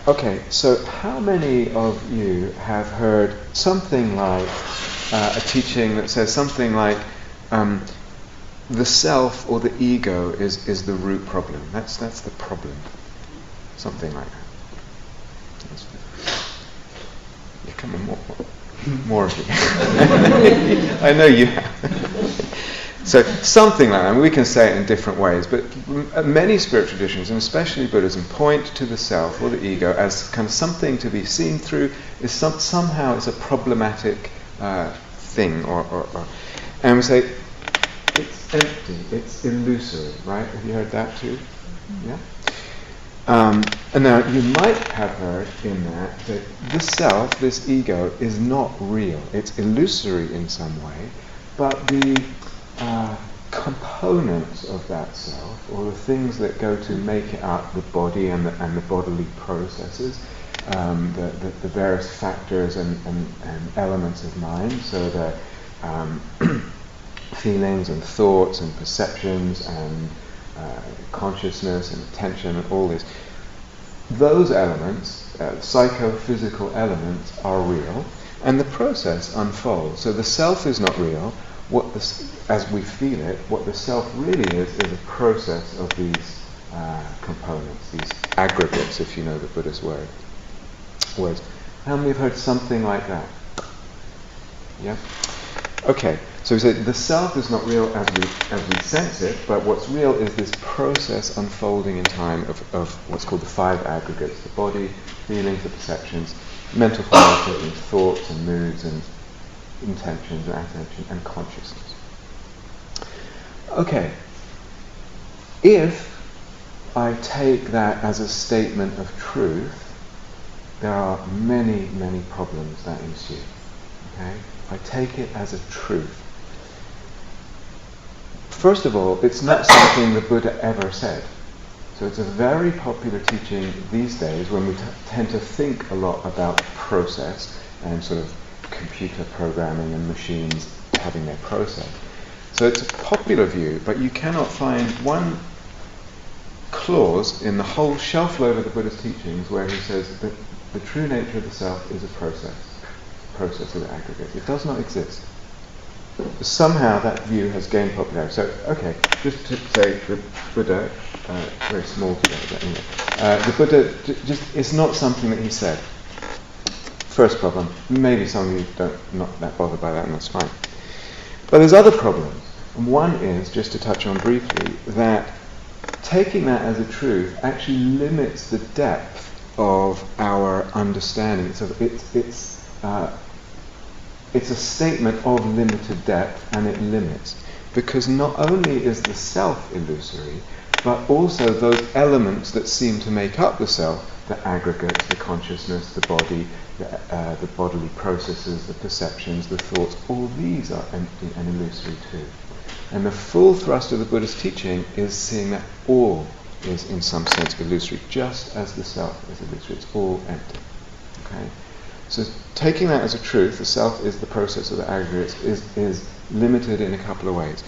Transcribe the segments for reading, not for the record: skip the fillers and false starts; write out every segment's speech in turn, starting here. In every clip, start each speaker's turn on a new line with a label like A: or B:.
A: Okay, so how many of you have heard something like a teaching that says something like the self or the ego is the root problem? That's the problem. Something like that. Yeah, come on, more of you. I know you have. So something like that. I mean, we can say it in different ways, but many spiritual traditions, and especially Buddhism, point to the self or the ego as kind of something to be seen through. Is somehow it's a problematic thing, and we say it's empty, it's illusory, right? Have you heard that too? Yeah. And now you might have heard in that the self, this ego, is not real. It's illusory in some way, but the components of that self, or the things that go to make it up, the body and the bodily processes, the various factors and elements of mind, so the feelings and thoughts and perceptions and consciousness and attention and all this, those elements, psychophysical elements, are real, and the process unfolds. So the self is not real. As we feel it, what the self really is a process of these components, these aggregates, if you know the Buddhist words. How many have heard something like that? Yeah? Okay, so we say the self is not real as we sense it, but what's real is this process unfolding in time of what's called the five aggregates: the body, feelings, the perceptions, mental qualities, and thoughts and moods and intentions and attention and consciousness. Okay, if I take that as a statement of truth, there are many, many problems that ensue. Okay, if I take it as a truth, first of all, it's not something the Buddha ever said. So it's a very popular teaching these days when we tend to think a lot about process and sort of computer programming and machines having their process. So it's a popular view, but you cannot find one clause in the whole shelf load of the Buddha's teachings where he says that the true nature of the self is a process of the aggregates. It does not exist. Somehow that view has gained popularity. So, okay, just to say the Buddha, very small today, but anyway, the Buddha it's not something that he said. First problem. Maybe some of you not that bothered by that, and that's fine. But there's other problems. And one is, just to touch on briefly, that taking that as a truth actually limits the depth of our understanding. So it's a statement of limited depth, and it limits. Because not only is the self illusory, but also those elements that seem to make up the self, the aggregates, the consciousness, the body, the bodily processes, the perceptions, the thoughts, all these are empty and illusory too. And the full thrust of the Buddha's teaching is seeing that all is in some sense illusory, just as the self is illusory. It's all empty. Okay? So taking that as a truth, the self is the process of the aggregates, is limited in a couple of ways.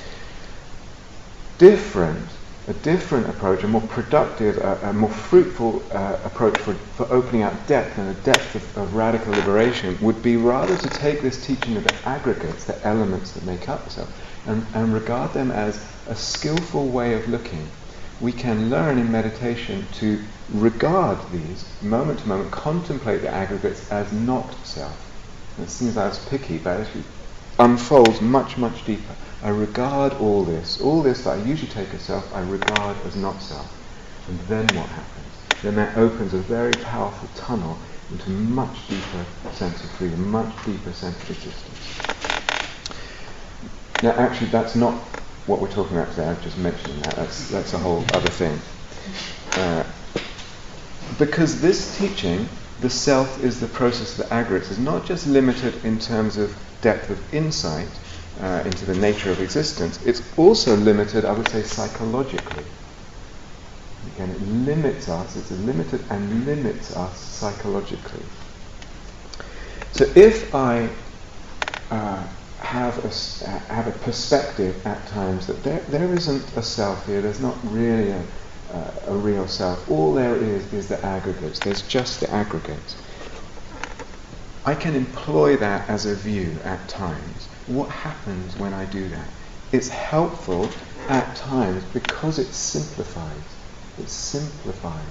A: A different approach, a more productive, a more fruitful approach for opening out depth and a depth of radical liberation would be rather to take this teaching of the aggregates, the elements that make up the self, and regard them as a skillful way of looking. We can learn in meditation to regard these, moment to moment, contemplate the aggregates as not self. It seems like it's picky, but it actually unfolds much, much deeper. I regard all this that I usually take as self, I regard as not self. And then what happens? Then that opens a very powerful tunnel into a much deeper sense of freedom, much deeper sense of existence. Now actually that's not what we're talking about today. I've just mentioned that. That's a whole other thing. Because this teaching, the self is the process of the aggregates, is not just limited in terms of depth of insight into the nature of existence, it's also limited, I would say, psychologically. Again, it limits us, it's limited and limits us psychologically. So if I have a perspective at times that there isn't a self here, there's not really a real self. All there is the aggregates. There's just the aggregates. I can employ that as a view at times. What happens when I do that? It's helpful at times because it simplifies. It simplifies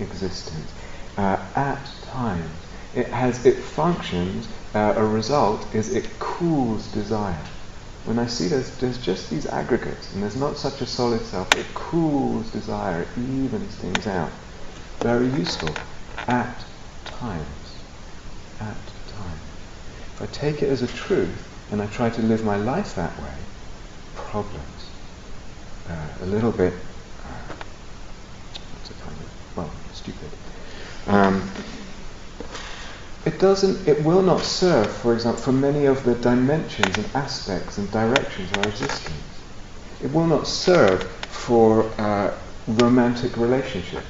A: existence. At times, it functions. A result is it cools desire. When I see there's just these aggregates and there's not such a solid self, it cools desire, it evens things out. Very useful at times. At times. If I take it as a truth and I try to live my life that way, problems. A little bit, stupid. It will not serve, for example, for many of the dimensions and aspects and directions of our existence. It will not serve for romantic relationship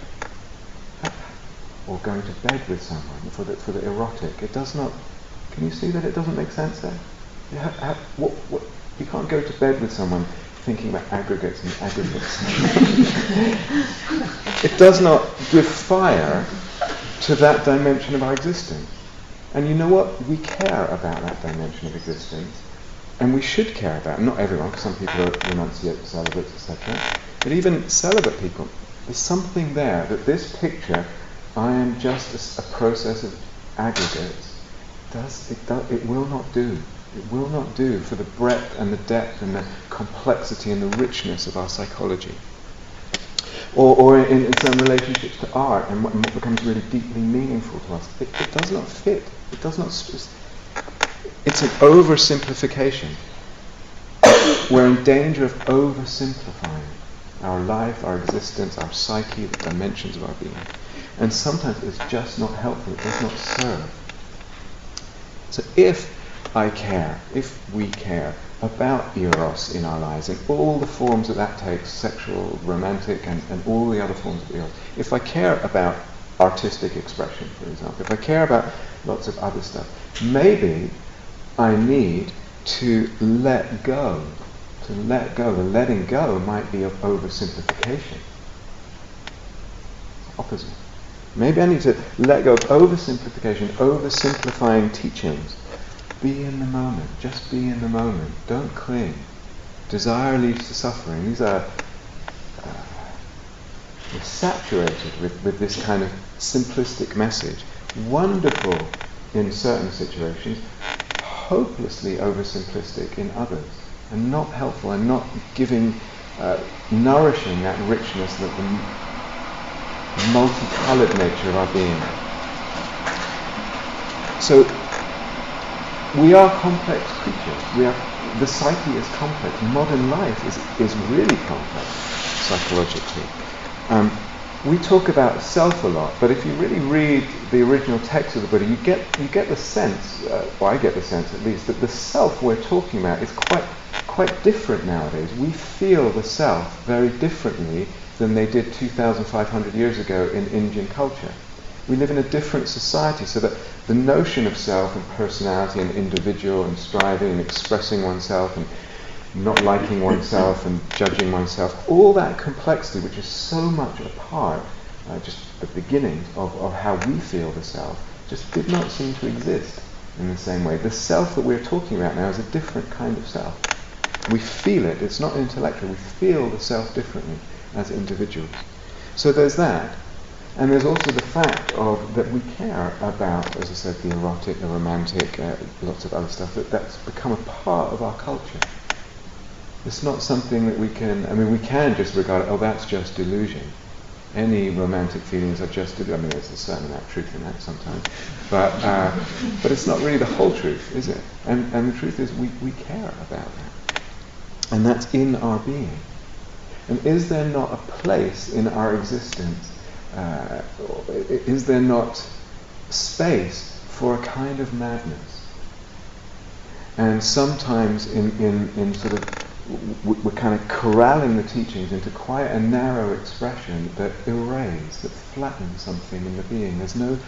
A: or going to bed with someone, for the erotic. It does not. Can you see that it doesn't make sense there? You can't go to bed with someone thinking about aggregates and aggregates. It does not give fire to that dimension of our existence. And you know what? We care about that dimension of existence. And we should care about it. Not everyone, because some people are renunciate, celibates, etc. But even celibate people, there's something there that this picture, I am just a process of aggregates, it will not do. It will not do for the breadth and the depth and the complexity and the richness of our psychology. Or in some relationships to art and what becomes really deeply meaningful to us. It does not fit. It does not. It's an oversimplification. We're in danger of oversimplifying our life, our existence, our psyche, the dimensions of our being. And sometimes it's just not helpful. It does not serve. So if we care about eros in our lives and all the forms that takes, sexual, romantic, and all the other forms of eros, if I care about artistic expression, for example, if I care about lots of other stuff, maybe I need to let go. To let go. The letting go might be of oversimplification. Opposite. Maybe I need to let go of oversimplification, oversimplifying teachings. Be in the moment. Just be in the moment. Don't cling. Desire leads to suffering. These are we're saturated with this kind of simplistic message. Wonderful in certain situations, hopelessly oversimplistic in others, and not helpful and not giving, nourishing that richness, that the multicolored nature of our being. So we are complex creatures. The psyche is complex. Modern life is really complex psychologically. We talk about self a lot, but if you really read the original text of the Buddha, you get the sense, or I get the sense at least, that the self we're talking about is quite different nowadays. We feel the self very differently than they did 2,500 years ago in Indian culture. We live in a different society, so that the notion of self and personality and individual and striving and expressing oneself and not liking oneself and judging oneself, all that complexity which is so much a part, just the beginnings of how we feel the self, just did not seem to exist in the same way. The self that we're talking about now is a different kind of self. We feel it, it's not intellectual, we feel the self differently as individuals. So there's that. And there's also the fact that we care about, as I said, the erotic, the romantic, lots of other stuff, that's become a part of our culture. It's not something that we can just regard, that's just delusion. Any romantic feelings are just delusion. There's a certain amount of truth in that sometimes. But it's not really the whole truth, is it? And the truth is we care about that. And that's in our being. And is there not a place in our existence, is there not space for a kind of madness? And sometimes in sort of, we're kind of corralling the teachings into quite a narrow expression that erases, that flattens something in the being. There's no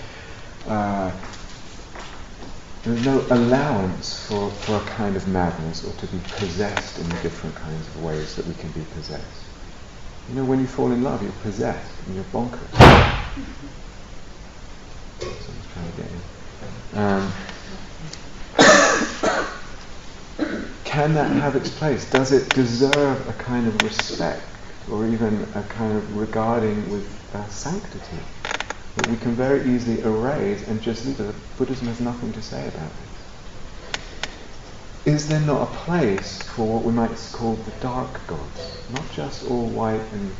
A: allowance for a kind of madness or to be possessed in the different kinds of ways that we can be possessed. You know, when you fall in love, you're possessed and you're bonkers. Someone's trying to get in. Can that have its place? Does it deserve a kind of respect, or even a kind of regarding with sanctity that we can very easily erase and just leave it? Buddhism has nothing to say about it. Is there not a place for what we might call the dark gods? Not just all white and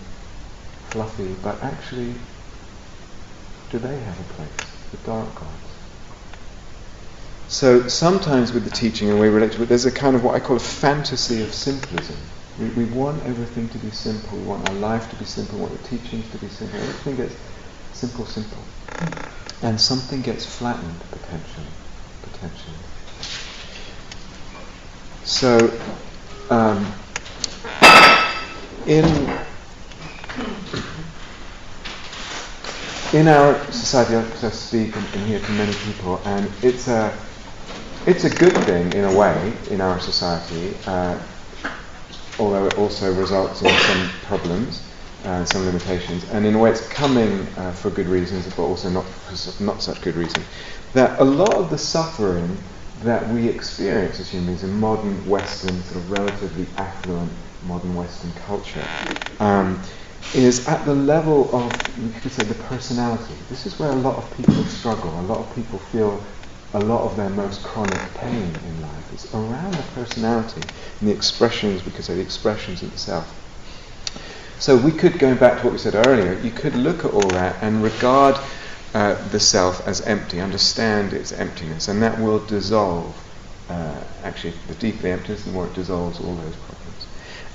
A: fluffy, but actually, do they have a place? The dark gods. So sometimes with the teaching and we relate to it, there's a kind of what I call a fantasy of simplism. We want everything to be simple, we want our life to be simple, we want the teachings to be simple. Everything gets simple. And something gets flattened, potentially. So, in our society, I speak and hear to many people, and it's a good thing in a way in our society, although it also results in some problems and some limitations. And in a way, it's coming for good reasons, but also not such good reasons. That a lot of the suffering that we experience as humans in modern Western, sort of relatively affluent modern Western culture, is at the level of, you could say, the personality. This is where a lot of people struggle. A lot of people feel a lot of their most chronic pain in life. It's around the personality and the expressions, we could say the expressions of the self. So we could, going back to what we said earlier, you could look at all that and regard the self as empty, understand its emptiness, and that will dissolve. Actually, the deeper the emptiness, the more it dissolves all those problems.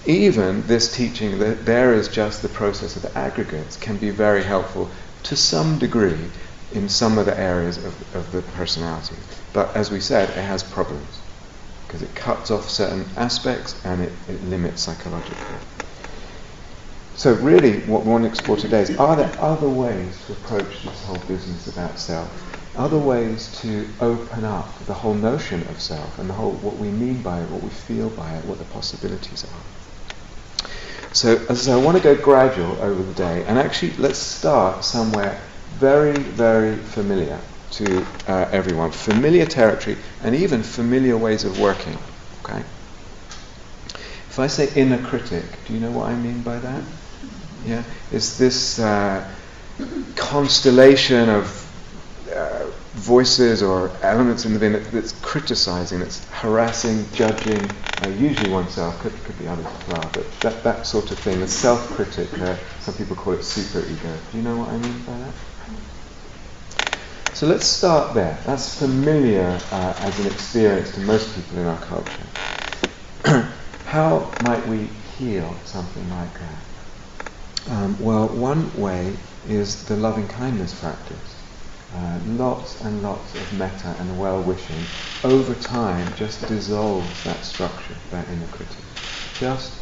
A: Even this teaching that there is just the process of the aggregates can be very helpful to some degree in some of the areas of the personality. But as we said, it has problems because it cuts off certain aspects and it limits psychologically. So really what we want to explore today is, are there other ways to approach this whole business about self? Other ways to open up the whole notion of self and the whole what we mean by it, what we feel by it, what the possibilities are. So as I say, I want to go gradual over the day, and actually let's start somewhere very, very familiar to everyone. Familiar territory and even familiar ways of working. Okay? If I say inner critic, do you know what I mean by that? Yeah? It's this constellation of voices or elements in the being that's criticizing, that's harassing, judging, usually oneself, could be others as well, but that sort of thing, the self-critic, some people call it super-ego. Do you know what I mean by that? So let's start there. That's familiar as an experience to most people in our culture. How might we heal something like that? Well, one way is the loving kindness practice. Lots and lots of metta and well-wishing over time just dissolves that structure, that inner critic. Just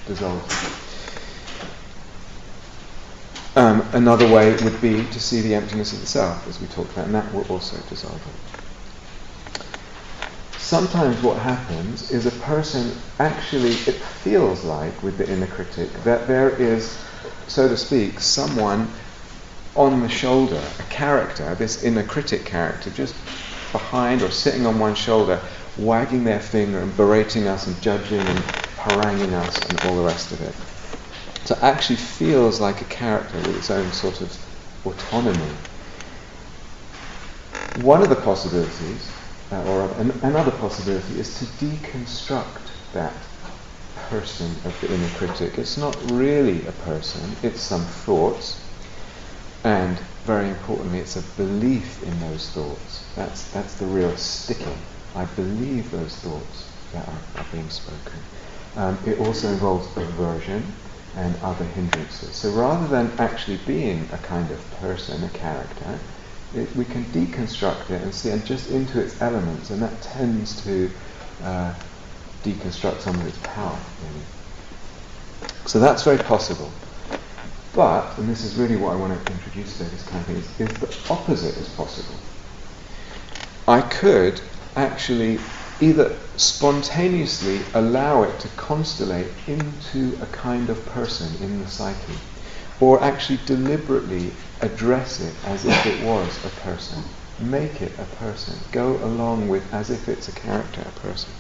A: dissolves it. Another way would be to see the emptiness of the self, as we talked about, and that will also dissolve it. Sometimes what happens is a person actually, it feels like with the inner critic that there is, so to speak, someone on the shoulder, a character, this inner critic character, just behind or sitting on one shoulder, wagging their finger and berating us and judging and haranguing us and all the rest of it. So it actually feels like a character with its own sort of autonomy. One of the possibilities, or another possibility, is to deconstruct that person of the inner critic. It's not really a person, it's some thoughts, and very importantly, it's a belief in those thoughts. That's the real sticking. I believe those thoughts that are being spoken. It also involves aversion and other hindrances. So rather than actually being a kind of person, a character, we can deconstruct it and see and just into its elements, and that tends to deconstruct some of its power, really. So that's very possible. But, and this is really what I want to introduce today, this kind of thing, is the opposite is possible. I could actually either spontaneously allow it to constellate into a kind of person in the psyche, or actually deliberately address it as if it was a person. Make it a person. Go along with as if it's a character, a person.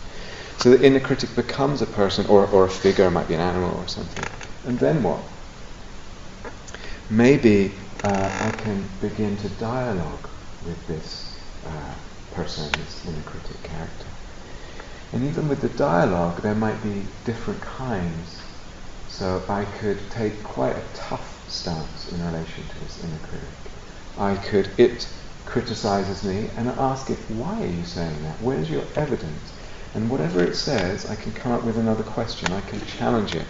A: So the inner critic becomes a person, or a figure, it might be an animal or something. And then what? Maybe I can begin to dialogue with this person, this inner critic character. And even with the dialogue, there might be different kinds. So I could take quite a tough stance in relation to this inner critic. It criticizes me, and I ask it, why are you saying that? Where's your evidence? And whatever it says, I can come up with another question. I can challenge it.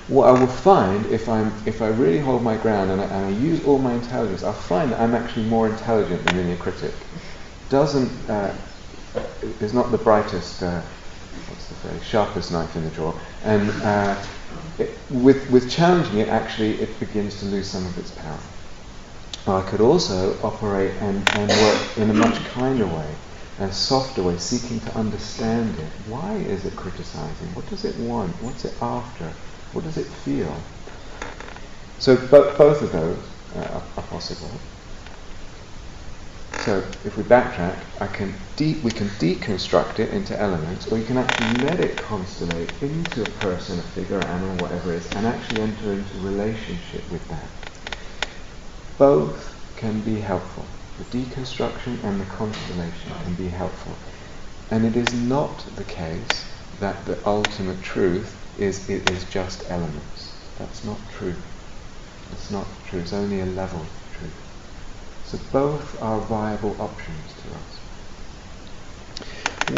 A: What I will find, if I really hold my ground and I use all my intelligence, I'll find that I'm actually more intelligent than the inner critic. Is not the brightest, what's the phrase, sharpest knife in the drawer. And with challenging it, actually, it begins to lose some of its power. I could also operate and work in a much kinder way, a softer way, seeking to understand it. Why is it criticizing? What does it want? What's it after? What does it feel? So both of those are possible. So if we backtrack, we can deconstruct it into elements, or you can actually let it constellate into a person, a figure, an animal, whatever it is, and actually enter into relationship with that. Both can be helpful. The deconstruction and the constellation can be helpful. And it is not the case that the ultimate truth is just elements. That's not true. It's not true. It's only a level of truth. So both are viable options to us.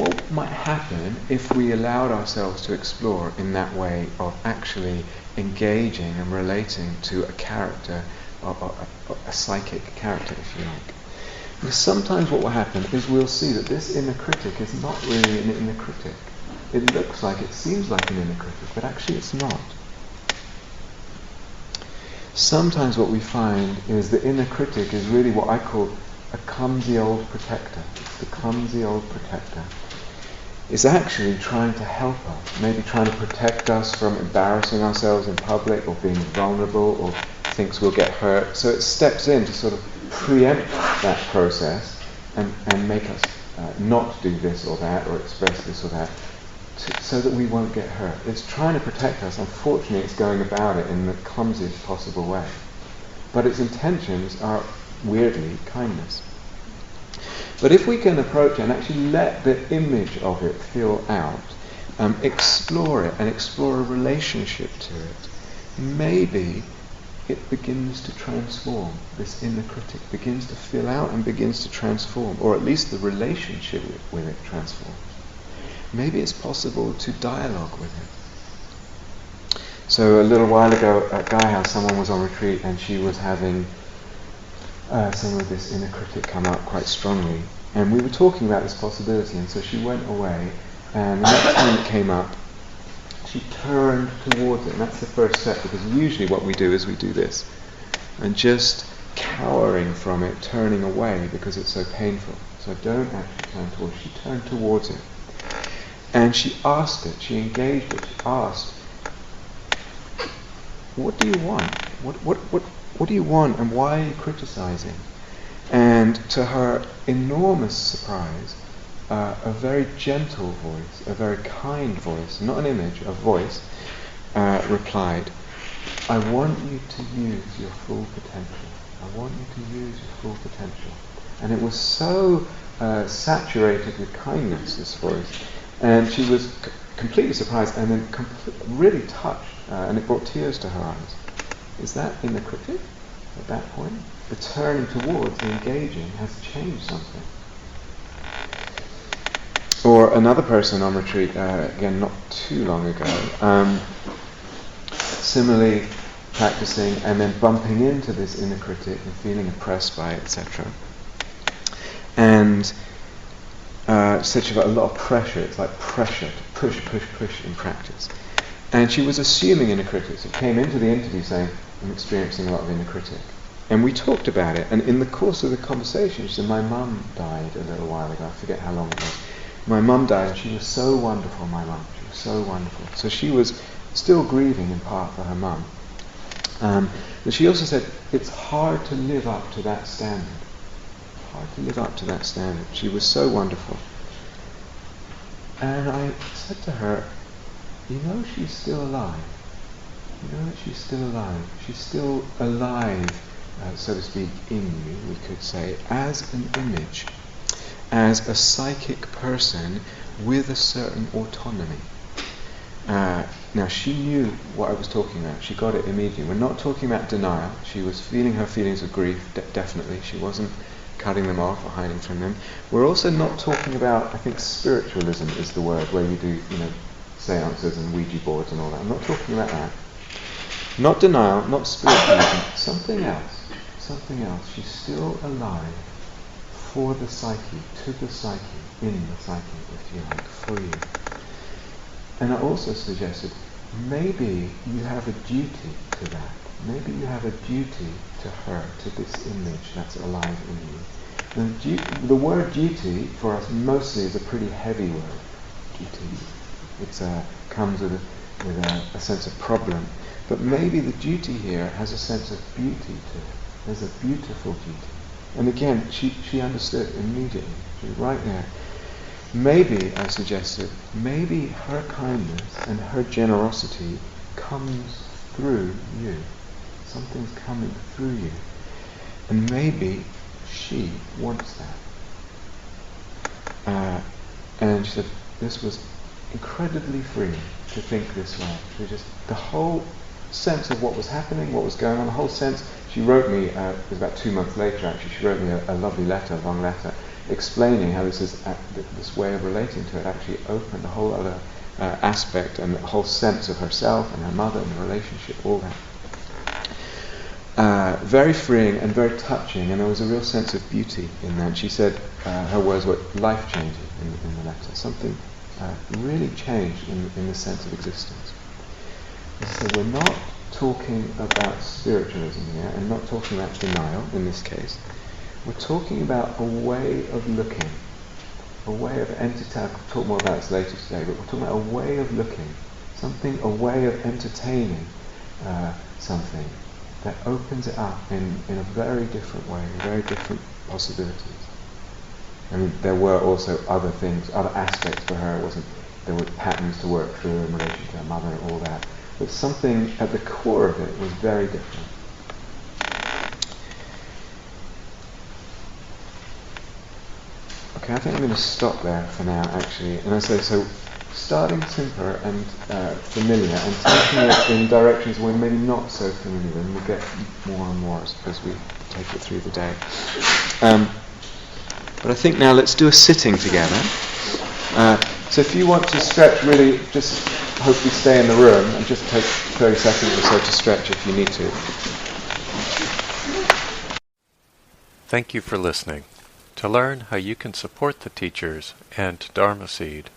A: What might happen if we allowed ourselves to explore in that way of actually engaging and relating to a character, or a psychic character, if you like? Because sometimes what will happen is we'll see that this inner critic is not really an inner critic. It looks like, it seems like an inner critic, but actually it's not. Sometimes what we find is the inner critic is really what I call a clumsy old protector. It's the clumsy old protector. It's actually trying to help us, maybe trying to protect us from embarrassing ourselves in public, or being vulnerable, or thinks we'll get hurt. So it steps in to sort of preempt that process and make us not do this or that, or express this or that, so that we won't get hurt. It's trying to protect us. Unfortunately, it's going about it in the clumsiest possible way. But its intentions are, weirdly, kindness. But if we can approach it and actually let the image of it fill out, explore it and explore a relationship to it, maybe it begins to transform. This inner critic begins to fill out and begins to transform, or at least the relationship with it transforms. Maybe it's possible to dialogue with it. So a little while ago at Guy House, someone was on retreat and she was having some of this inner critic come out quite strongly. And we were talking about this possibility, and so she went away, and the next time it came up, she turned towards it. And that's the first step, because usually what we do is we do this. And just cowering from it, turning away because it's so painful. So don't actually turn towards it. She turned towards it. And she asked it, she engaged it, she asked, what do you want? What do you want, and why are you criticizing? And to her enormous surprise, a very gentle voice, a very kind voice, not an image, a voice, replied, I want you to use your full potential. I want you to use your full potential. And it was so saturated with kindness, this voice. And she was completely surprised and then really touched, and it brought tears to her eyes. Is that inner critic at that point? The turning towards, the engaging, has changed something. Or another person on retreat, again not too long ago, similarly practicing and then bumping into this inner critic and feeling oppressed by it, etc. And said she got a lot of pressure. It's like pressure to push in practice. And she was assuming inner critic. So came into the interview saying, I'm experiencing a lot of inner critic. And we talked about it. And in the course of the conversation, she said, my mum died a little while ago. I forget how long it was. My mum died, and she was so wonderful, my mum. She was so wonderful. So she was still grieving in part for her mum. But she also said, it's hard to live up to that standard. Hard to live up to that standard. She was so wonderful. And I said to her, you know she's still alive. You know that she's still alive. She's still alive, so to speak, in you, we could say, as an image, as a psychic person with a certain autonomy. Now she knew what I was talking about. She got it immediately. We're not talking about denial. She was feeling her feelings of grief, definitely. She wasn't cutting them off or hiding from them. We're also not talking about, I think spiritualism is the word, where you do, seances and Ouija boards and all that. I'm not talking about that. Not denial, not spiritualism, something else. Something else. She's still alive for the psyche, to the psyche, in the psyche, if you like, for you. And I also suggested, maybe you have a duty to that. Maybe you have a duty to her, to this image that's alive in you. And the word duty for us mostly is a pretty heavy word. Duty. It comes with a sense of problem. But maybe the duty here has a sense of beauty to it. There's a beautiful duty. And again, she understood immediately. She was right there. Maybe, I suggested, maybe her kindness and her generosity comes through you. Something's coming through you. And maybe she wants that. And she said, this was incredibly freeing to think this way. She just, the whole sense of what was happening, what was going on, the whole sense, she wrote me, it was about 2 months later actually, she wrote me a lovely letter, a long letter, explaining how this way of relating to it actually opened a whole other aspect and the whole sense of herself and her mother and the relationship, all that. Very freeing and very touching, and there was a real sense of beauty in that. She said her words were life-changing in the letter. Something really changed in the sense of existence. So we're not talking about spiritualism here, and not talking about denial in this case. We're talking about a way of looking, a way of I'll talk more about this later today, but we're talking about a way of looking, a way of entertaining something that opens it up in a very different way, very different possibilities. I mean, there were also other things, other aspects for her. There were patterns to work through in relation to her mother and all that. But something at the core of it was very different. Okay, I think I'm going to stop there for now, actually. And I say, so starting simpler and familiar, and taking it in directions we're maybe not so familiar with, and we'll get more and more as we take it through the day. But I think now let's do a sitting together. So if you want to stretch, really just hopefully stay in the room and just take 30 seconds or so to stretch if you need to.
B: Thank you for listening. To learn how you can support the teachers and Dharma Seed,